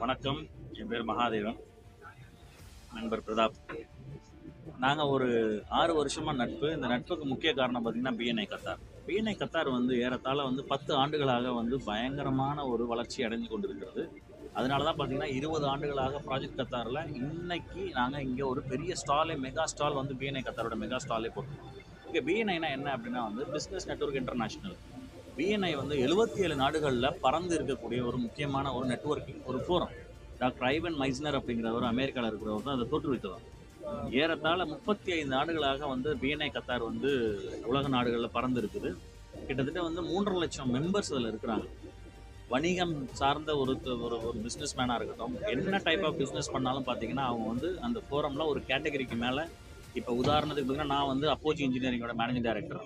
வணக்கம். என் பேர் மகாதேவன். நண்பர் பிரதாப். நாங்கள் ஒரு 6 வருஷமாக நட்பு. இந்த நட்புக்கு முக்கிய காரணம் பார்த்திங்கன்னா பிஎன்ஐ கத்தார். பிஎன்ஐ கத்தார் ஏறத்தாழ 10 ஆண்டுகளாக பயங்கரமான ஒரு வளர்ச்சி அடைஞ்சு கொண்டிருக்கிறது. அதனால தான் பார்த்திங்கன்னா 20 ஆண்டுகளாக ப்ராஜெக்ட் கத்தாரில் இன்னைக்கு நாங்கள் இங்கே ஒரு பெரிய ஸ்டாலே, மெகா ஸ்டால் பிஎன்ஐ கத்தாரோட மெகா ஸ்டாலே போட்டுருக்கோம். இங்கே பிஎன்ஐனா என்ன அப்படின்னா பிஸ்னஸ் நெட்வொர்க் இன்டர்நேஷ்னல். பிஎன்ஐ 77 நாடுகளில் பறந்து இருக்கக்கூடிய ஒரு முக்கியமான ஒரு நெட்வொர்க்கிங் ஒரு ஃபோரம். டாக்டர் ஐவன் மைஸ்னர் அப்படிங்கிறவர் அமெரிக்காவில் இருக்கிறவர் தான் அதை தோற்றுவித்ததான். ஏறத்தாழ 35 நாடுகளாக பிஎன்ஐ கத்தார் உலக நாடுகளில் பறந்து இருக்குது. கிட்டத்தட்ட 3.5 லட்சம் மெம்பர்ஸ் அதில் இருக்கிறாங்க. வணிகம் சார்ந்த ஒரு ஒரு பிஸ்னஸ் மேனாக இருக்கட்டும், என்ன டைப் ஆஃப் பிஸ்னஸ் பண்ணாலும் பார்த்தீங்கன்னா அவங்க அந்த ஃபோரமில் ஒரு கேட்டகரிக்கு மேலே. இப்போ உதாரணத்துக்கு பார்த்தீங்கன்னா நான் அப்போஜி இன்ஜினியரிங்கோட மேனேஜிங் டைரக்டர்.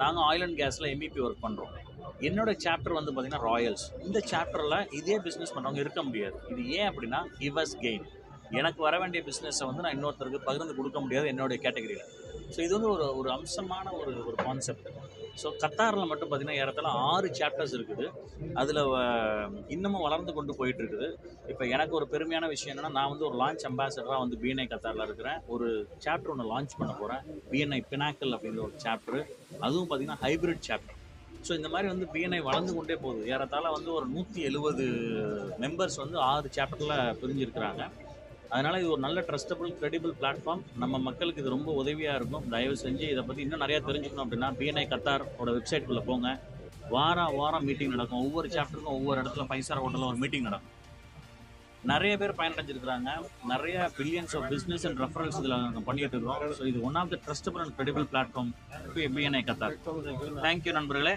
நாங்கள் ஆயில் அண்ட் கேஸில் எம்இபி ஒர்க் பண்ணுறோம். என்னோட சாப்டர் பார்த்தீங்கன்னா ராயல்ஸ். இந்த சாப்டரில் இதே பிஸ்னஸ் பண்ணுறவங்க இருக்க முடியாது. இது ஏன் அப்படின்னா கிவ் கெயின். எனக்கு வர வேண்டிய பிஸ்னஸை நான் இன்னொருத்தருக்கு பகிர்ந்து கொடுக்க முடியாது என்னுடைய கேட்டகரியில். ஸோ இது ஒரு அம்சமான ஒரு கான்செப்ட். ஸோ கத்தாரில் மட்டும் பார்த்திங்கன்னா ஏறத்தாழ 6 சாப்டர்ஸ் இருக்குது. அதில் இன்னமும் வளர்ந்து கொண்டு போயிட்டு இருக்குது. இப்போ எனக்கு ஒரு பெருமையான விஷயம் என்னென்னா, நான் ஒரு லான்ச் அம்பாசடராக பிஎன்ஐ கத்தாரில் இருக்கிறேன். ஒரு சாப்டர் ஒன்று லான்ச் பண்ண போகிறேன், பிஎன்ஐ பினாக்கல் அப்படிங்கிற ஒரு சாப்டர். அதுவும் பார்த்திங்கன்னா ஹைப்ரிட் சாப்டர். ஸோ இந்த மாதிரி பிஎன்ஐ வளர்ந்து கொண்டே போகுது. ஏறத்தாழ ஒரு 170 மெம்பர்ஸ் 6 சாப்டரில் பிரிஞ்சிருக்கிறாங்க. அதனால் இது ஒரு நல்ல ட்ரஸ்டபுள் கிரெடிபிள் பிளாட்ஃபார்ம். நம்ம மக்களுக்கு இது ரொம்ப உதவியாக இருக்கும். தயவு செஞ்சு இதை பற்றி இன்னும் நிறையா தெரிஞ்சுக்கணும் அப்படின்னா பிஎன்ஐ கத்தாரோட வெப்சைட்குள்ளே போங்க. வாரம் மீட்டிங் நடக்கும். ஒவ்வொரு சாப்டருக்கும் ஒவ்வொரு இடத்துல 5 ஸ்டார் ஹோட்டலில் ஒரு மீட்டிங் நடக்கும். நிறைய பேர் பயனடைஞ்சிருக்கிறாங்க. நிறைய billions of business and reference இதில் நாங்கள் பண்ணிட்டு இருக்கோம். ஸோ இது one of the trustable and credible platform BNI Qatar. Thank you நண்பர்களே.